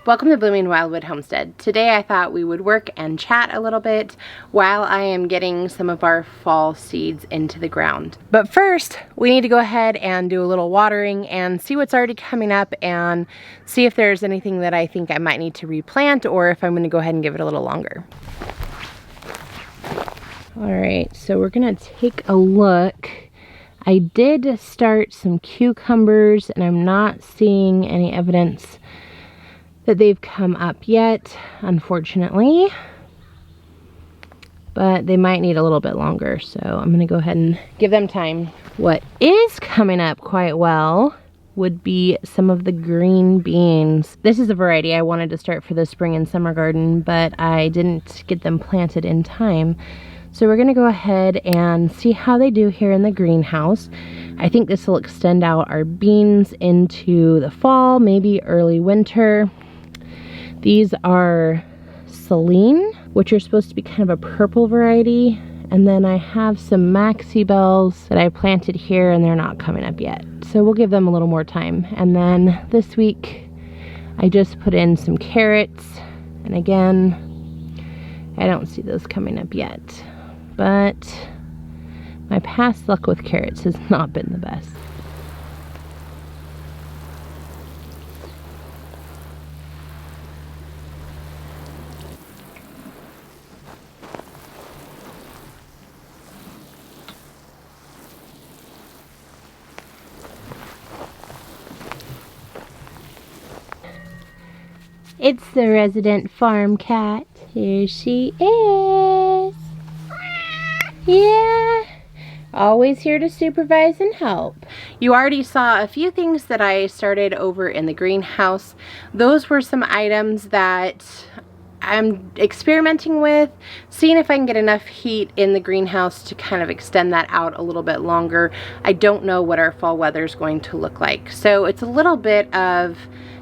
Welcome to Blooming Wildwood Homestead. Today I thought we would work and chat a little bit while I am getting some of our fall seeds into the ground. But first, we need to go ahead and do a little watering and see what's already coming up and see if there's anything that I think I might need to replant or if I'm going to go ahead and give it a little longer. Alright, so we're going to take a look. I did start some cucumbers and I'm not seeing any evidence that they've come up yet, unfortunately, but they might need a little bit longer, so I'm gonna go ahead and give them time. What is coming up quite well would be some of the green beans. This is a variety I wanted to start for the spring and summer garden, but I didn't get them planted in time. So we're gonna go ahead and see how they do here in the greenhouse. I think this will extend out our beans into the fall, maybe early winter. These are Celine, which are supposed to be kind of a purple variety. And then I have some Maxi Bells that I planted here and they're not coming up yet. So we'll give them a little more time. And then this week, I just put in some carrots. And again, I don't see those coming up yet. But my past luck with carrots has not been the best. It's the resident farm cat. Here she is. Yeah, always here to supervise and help. You already saw a few things that I started over in the greenhouse. Those were some items that I'm experimenting with, seeing if I can get enough heat in the greenhouse to kind of extend that out a little bit longer. I don't know what our fall weather is going to look like, so it's a little bit of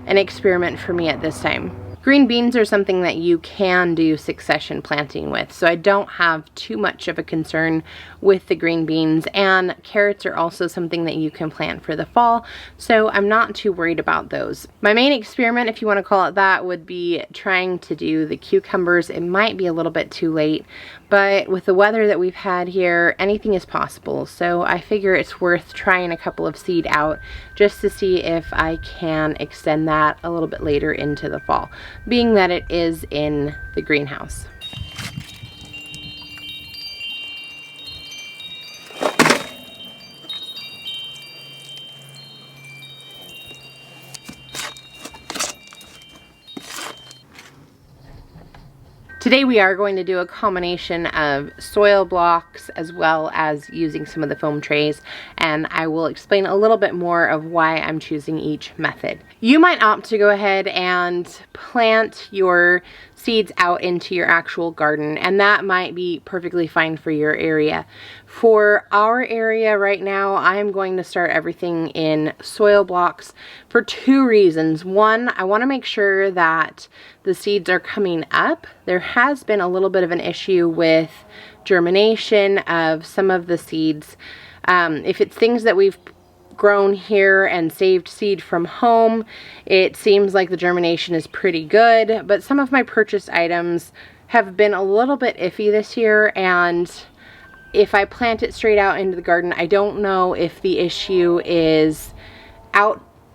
an experiment for me at this time. Green beans are something that you can do succession planting with, so I don't have too much of a concern with the green beans, and carrots are also something that you can plant for the fall, so I'm not too worried about those. My main experiment, if you want to call it that, would be trying to do the cucumbers. It might be a little bit too late, but with the weather that we've had here, anything is possible, so I figure it's worth trying a couple of seed out just to see if I can extend that a little bit later into the fall, being that it is in the greenhouse. Today we are going to do a combination of soil blocks as well as using some of the foam trays, and I will explain a little bit more of why I'm choosing each method. You might opt to go ahead and plant your seeds out into your actual garden, and that might be perfectly fine for your area. For our area right now, I'm going to start everything in soil blocks for two reasons. One, I want to make sure that the seeds are coming up. There has been a little bit of an issue with germination of some of the seeds. If it's things that we've grown here and saved seed from home, it seems like the germination is pretty good, but some of my purchased items have been a little bit iffy this year, and if I plant it straight out into the garden, I don't know if the issue is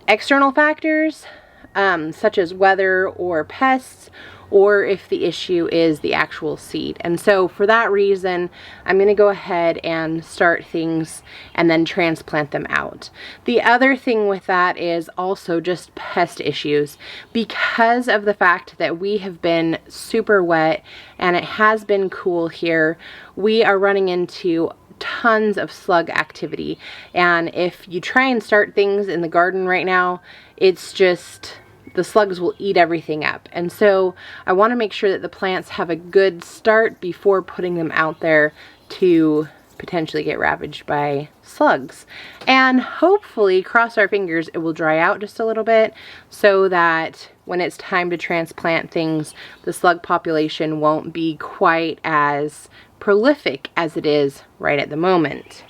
external factors such as weather or pests, or if the issue is the actual seed. And so for that reason, I'm going to go ahead and start things and then transplant them out. The other thing with that is also just pest issues. Because of the fact that we have been super wet and it has been cool here, we are running into tons of slug activity. And if you try and start things in the garden right now, it's just the slugs will eat everything up. And so I want to make sure that the plants have a good start before putting them out there to potentially get ravaged by slugs. And hopefully, cross our fingers, it will dry out just a little bit so that when it's time to transplant things, the slug population won't be quite as prolific as it is right at the moment.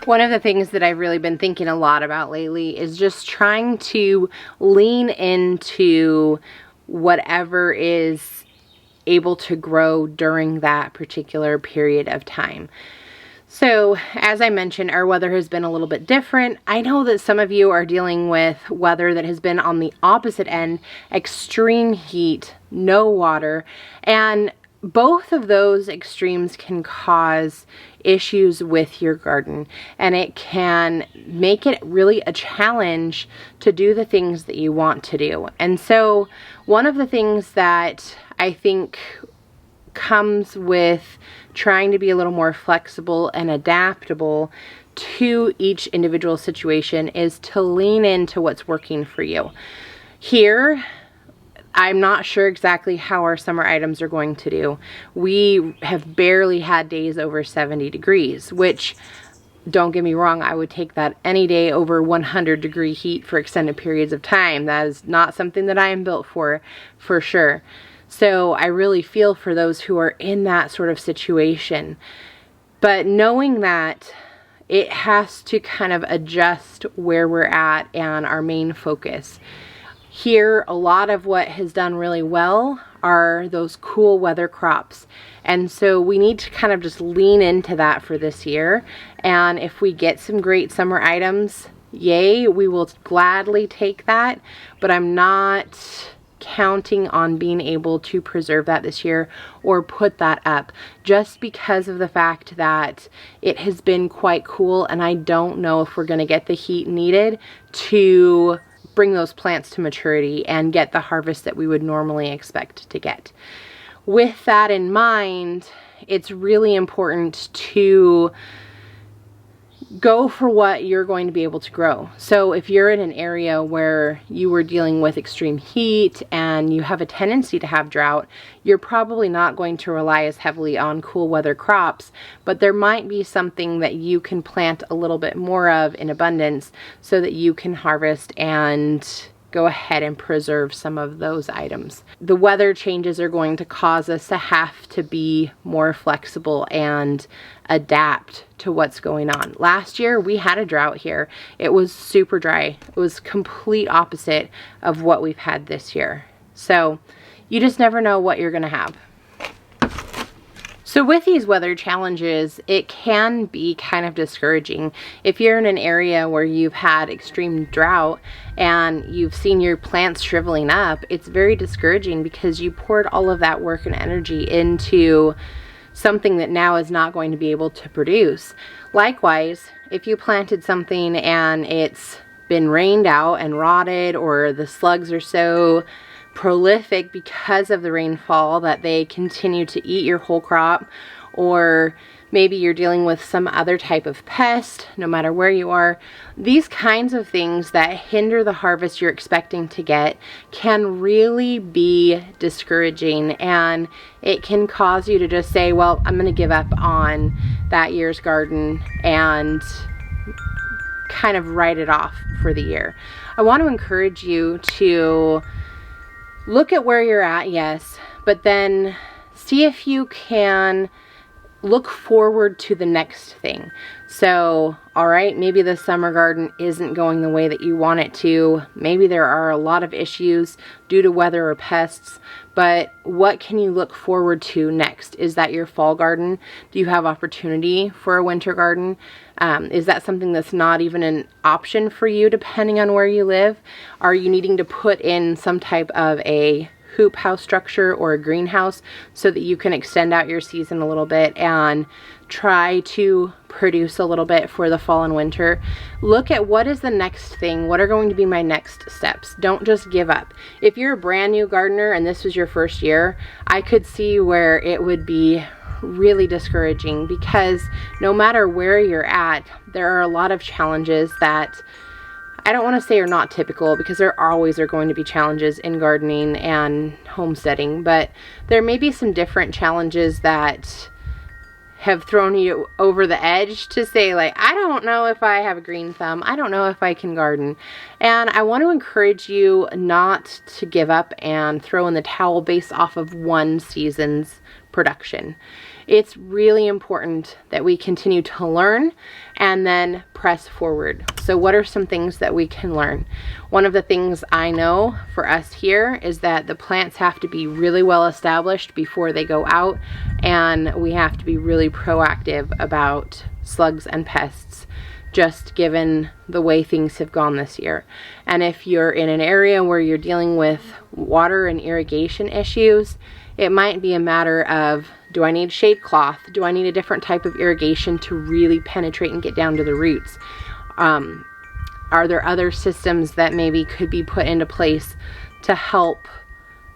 One of the things that I've really been thinking a lot about lately is just trying to lean into whatever is able to grow during that particular period of time. So, as I mentioned, our weather has been a little bit different. I know that some of you are dealing with weather that has been on the opposite end, extreme heat, no water, and both of those extremes can cause issues with your garden, and it can make it really a challenge to do the things that you want to do. And so one of the things that I think comes with trying to be a little more flexible and adaptable to each individual situation is to lean into what's working for you. Here, I'm not sure exactly how our summer items are going to do. We have barely had days over 70 degrees, which, don't get me wrong, I would take that any day over 100-degree heat for extended periods of time. That is not something that I am built for sure. So I really feel for those who are in that sort of situation. But knowing that it has to kind of adjust where we're at and our main focus. Here, a lot of what has done really well are those cool weather crops. And so we need to kind of just lean into that for this year. And if we get some great summer items, yay, we will gladly take that. But I'm not counting on being able to preserve that this year or put that up, just because of the fact that it has been quite cool, and I don't know if we're going to get the heat needed to bring those plants to maturity and get the harvest that we would normally expect to get. With that in mind, it's really important to go for what you're going to be able to grow. So if you're in an area where you were dealing with extreme heat and you have a tendency to have drought, you're probably not going to rely as heavily on cool weather crops, but there might be something that you can plant a little bit more of in abundance so that you can harvest and go ahead and preserve some of those items. The weather changes are going to cause us to have to be more flexible and adapt to what's going on. Last year we had a drought here. It was super dry. It was complete opposite of what we've had this year. So you just never know what you're gonna have. So with these weather challenges, it can be kind of discouraging. If you're in an area where you've had extreme drought and you've seen your plants shriveling up, it's very discouraging because you poured all of that work and energy into something that now is not going to be able to produce. Likewise, if you planted something and it's been rained out and rotted, or the slugs are so prolific because of the rainfall that they continue to eat your whole crop, or maybe you're dealing with some other type of pest, no matter where you are, these kinds of things that hinder the harvest you're expecting to get can really be discouraging, and it can cause you to just say, well, I'm going to give up on that year's garden and kind of write it off for the year. I want to encourage you to look at where you're at, yes, but then see if you can look forward to the next thing. So, all right, maybe the summer garden isn't going the way that you want it to. Maybe there are a lot of issues due to weather or pests, but what can you look forward to next? Is that your fall garden? Do you have opportunity for a winter garden? Is that something that's not even an option for you depending on where you live? Are you needing to put in some type of a hoop house structure or a greenhouse so that you can extend out your season a little bit and try to produce a little bit for the fall and winter? Look at what is the next thing. What are going to be my next steps? Don't just give up. If you're a brand new gardener and this was your first year, I could see where it would be really discouraging, because no matter where you're at, there are a lot of challenges that I don't want to say are not typical, because there always are going to be challenges in gardening and homesteading, but there may be some different challenges that have thrown you over the edge to say, like, I don't know if I have a green thumb. I don't know if I can garden. And I want to encourage you not to give up and throw in the towel based off of one season's production. It's really important that we continue to learn and then press forward. So what are some things that we can learn? One of the things I know for us here is that the plants have to be really well established before they go out, and we have to be really proactive about slugs and pests, just given the way things have gone this year. And if you're in an area where you're dealing with water and irrigation issues, it might be a matter of, do I need shade cloth? Do I need a different type of irrigation to really penetrate and get down to the roots? Are there other systems that maybe could be put into place to help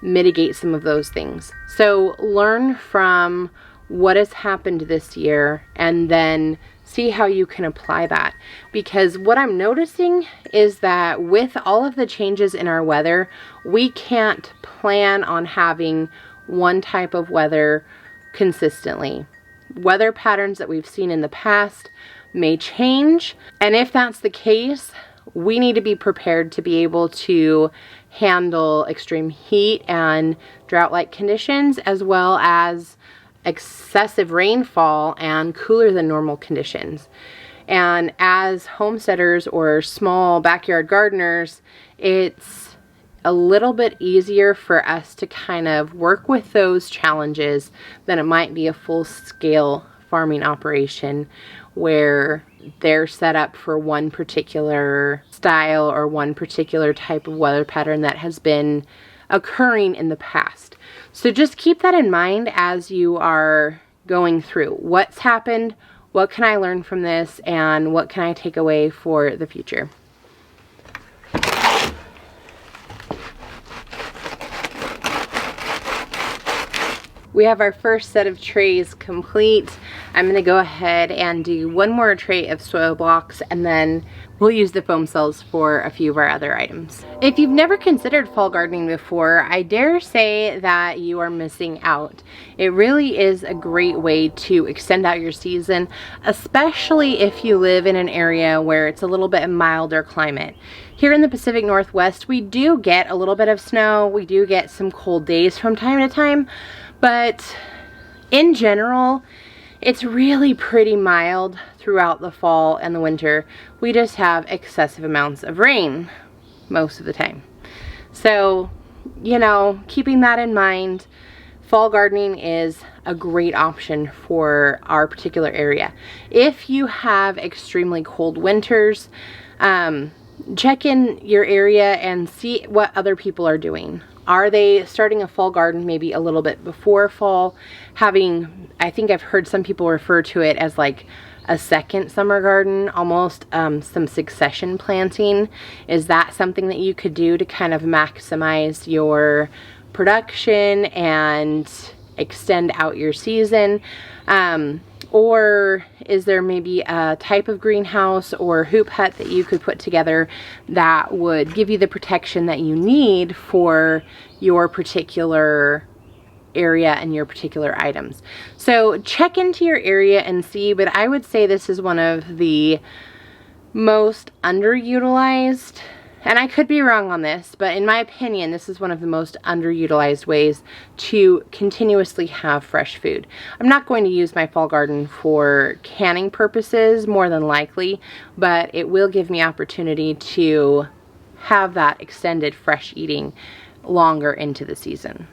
mitigate some of those things? So learn from what has happened this year and then see how you can apply that. Because what I'm noticing is that with all of the changes in our weather, we can't plan on having one type of weather consistently. Weather patterns that we've seen in the past may change, and if that's the case, we need to be prepared to be able to handle extreme heat and drought-like conditions, as well as excessive rainfall and cooler than normal conditions. And as homesteaders or small backyard gardeners, it's a little bit easier for us to kind of work with those challenges than it might be a full-scale farming operation where they're set up for one particular style or one particular type of weather pattern that has been occurring in the past. So just keep that in mind as you are going through what's happened, what can I learn from this, and what can I take away for the future. We have our first set of trays complete. I'm going to go ahead and do one more tray of soil blocks, and then we'll use the foam cells for a few of our other items. If you've never considered fall gardening before, I dare say that you are missing out. It really is a great way to extend out your season, especially if you live in an area where it's a little bit milder climate. Here in the Pacific Northwest, we do get a little bit of snow. We do get some cold days from time to time, but in general, it's really pretty mild throughout the fall and the winter. We just have excessive amounts of rain most of the time. So, you know, keeping that in mind, fall gardening is a great option for our particular area. If you have extremely cold winters, check in your area and see what other people are doing. Are they starting a fall garden maybe a little bit before fall? I think I've heard some people refer to it as like a second summer garden, almost some succession planting. Is that something that you could do to kind of maximize your production and extend out your season? Or is there maybe a type of greenhouse or hoop hut that you could put together that would give you the protection that you need for your particular area and your particular items? So check into your area and see, but I would say this is one of the most underutilized, and I could be wrong on this, but in my opinion, this is one of the most underutilized ways to continuously have fresh food. I'm not going to use my fall garden for canning purposes, more than likely, but it will give me opportunity to have that extended fresh eating longer into the season.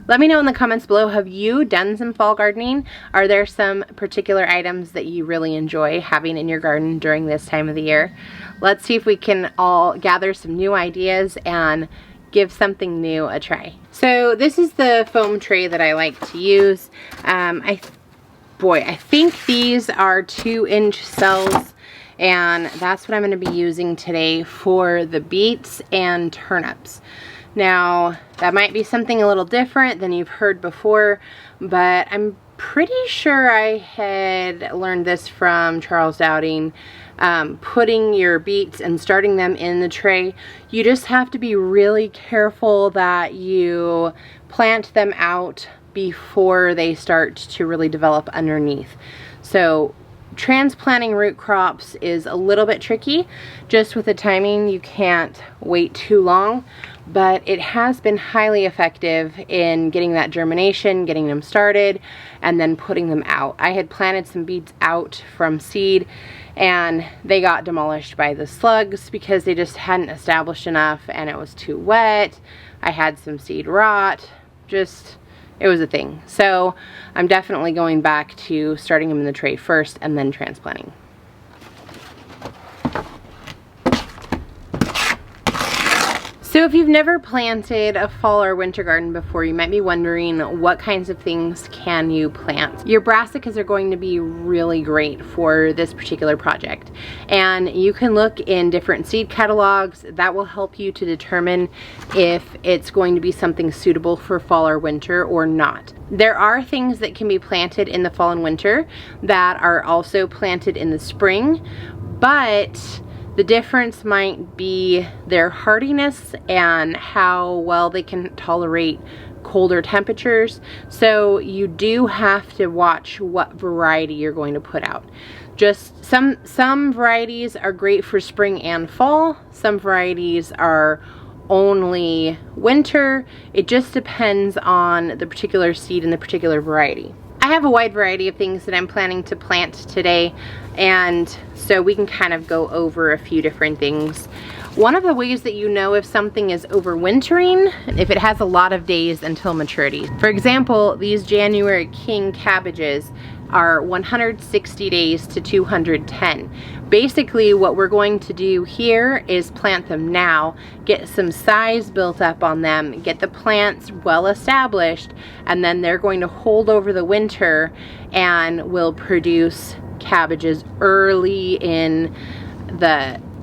Let me know in the comments below, have you done some fall gardening? Are there some particular items that you really enjoy having in your garden during this time of the year? Let's see if we can all gather some new ideas and give something new a try. So this is the foam tray that I like to use. I think these are 2-inch cells, and that's what I'm going to be using today for the beets and turnips. Now, that might be something a little different than you've heard before, but I'm pretty sure I had learned this from Charles Dowding. Putting your beets and starting them in the tray, you just have to be really careful that you plant them out before they start to really develop underneath. So Transplanting root crops is a little bit tricky. Just with the timing, you can't wait too long, but it has been highly effective in getting that germination, getting them started, and then putting them out. I had planted some beets out from seed, and they got demolished by the slugs because they just hadn't established enough and it was too wet. I had some seed rot. It was a thing. So I'm definitely going back to starting them in the tray first and then transplanting. So if you've never planted a fall or winter garden before, you might be wondering what kinds of things can you plant. Your brassicas are going to be really great for this particular project. And you can look in different seed catalogs. That will help you to determine if it's going to be something suitable for fall or winter or not. There are things that can be planted in the fall and winter that are also planted in the spring, but the difference might be their hardiness and how well they can tolerate colder temperatures. So you do have to watch what variety you're going to put out. Just some varieties are great for spring and fall. Some varieties are only winter. It just depends on the particular seed and the particular variety. I have a wide variety of things that I'm planning to plant today, and so we can kind of go over a few different things. One of the ways that you know if something is overwintering, if it has a lot of days until maturity. For example, these January King cabbages are 160 days to 210. Basically, what we're going to do here is plant them now, get some size built up on them, get the plants well established, and then they're going to hold over the winter and will produce cabbages early in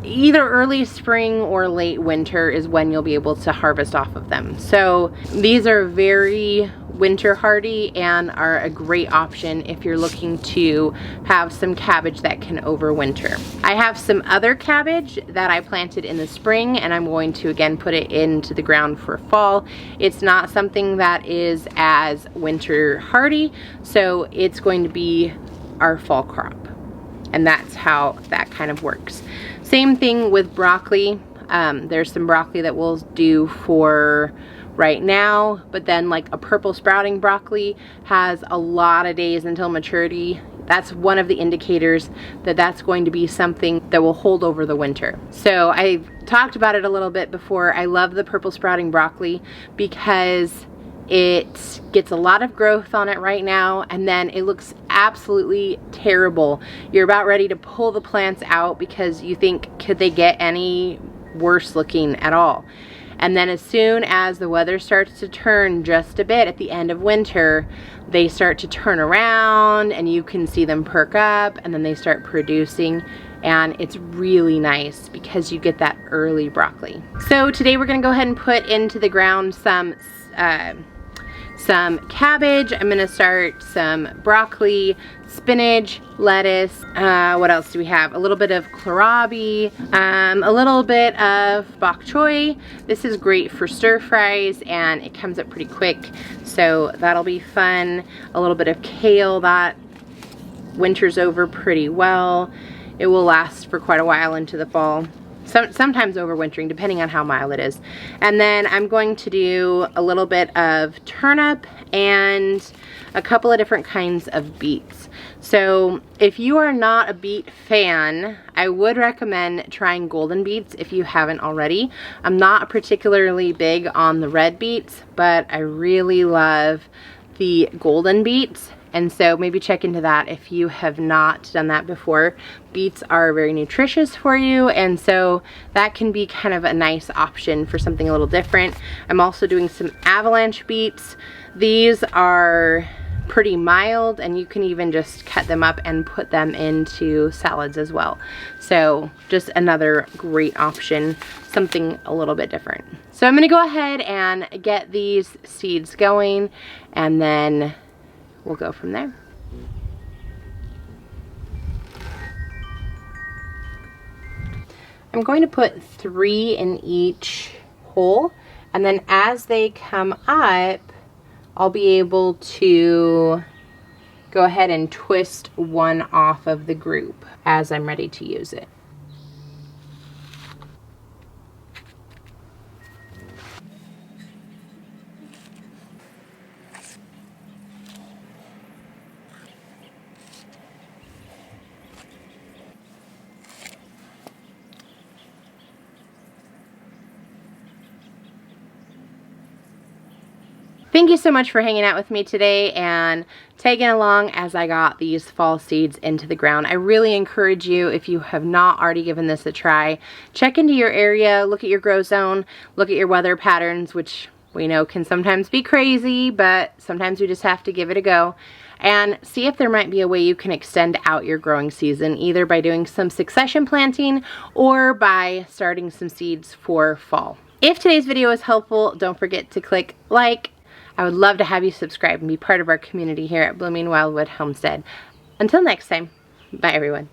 either early spring or late winter is when you'll be able to harvest off of them. So these are very winter hardy and are a great option if you're looking to have some cabbage that can overwinter. I have some other cabbage that I planted in the spring, and I'm going to again put it into the ground for fall. It's not something that is as winter hardy, so it's going to be our fall crop, and that's how that kind of works. Same thing with broccoli. There's some broccoli that we'll do for right now, but then like a purple sprouting broccoli has a lot of days until maturity. That's one of the indicators that that's going to be something that will hold over the winter. So I've talked about it a little bit before. I love the purple sprouting broccoli because it gets a lot of growth on it right now, and then it looks absolutely terrible. You're about ready to pull the plants out because you think, could they get any worse looking at all? And then as soon as the weather starts to turn just a bit at the end of winter, they start to turn around and you can see them perk up, and then they start producing, and it's really nice because you get that early broccoli. So today we're gonna go ahead and put into the ground some cabbage. I'm gonna start some broccoli, spinach, lettuce. What else do we have? A little bit of kohlrabi, a little bit of bok choy. This is great for stir fries and it comes up pretty quick, so that'll be fun. A little bit of kale, that winters over pretty well. It will last for quite a while into the fall. Sometimes overwintering, depending on how mild it is. And then I'm going to do a little bit of turnip and a couple of different kinds of beets. So if you are not a beet fan, I would recommend trying golden beets if you haven't already. I'm not particularly big on the red beets, but I really love the golden beets. And so maybe check into that if you have not done that before. Beets are very nutritious for you, and so that can be kind of a nice option for something a little different. I'm also doing some avalanche beets. These are pretty mild, and you can even just cut them up and put them into salads as well. So just another great option, something a little bit different. So I'm gonna go ahead and get these seeds going, and then we'll go from there. I'm going to put 3 in each hole, and then as they come up, I'll be able to go ahead and twist one off of the group as I'm ready to use it. Thank you so much for hanging out with me today and tagging along as I got these fall seeds into the ground. I really encourage you, if you have not already given this a try, check into your area, look at your grow zone, look at your weather patterns, which we know can sometimes be crazy, but sometimes we just have to give it a go, and see if there might be a way you can extend out your growing season, either by doing some succession planting or by starting some seeds for fall. If today's video was helpful, don't forget to click like. I would love to have you subscribe and be part of our community here at Blooming Wildwood Homestead. Until next time, bye everyone.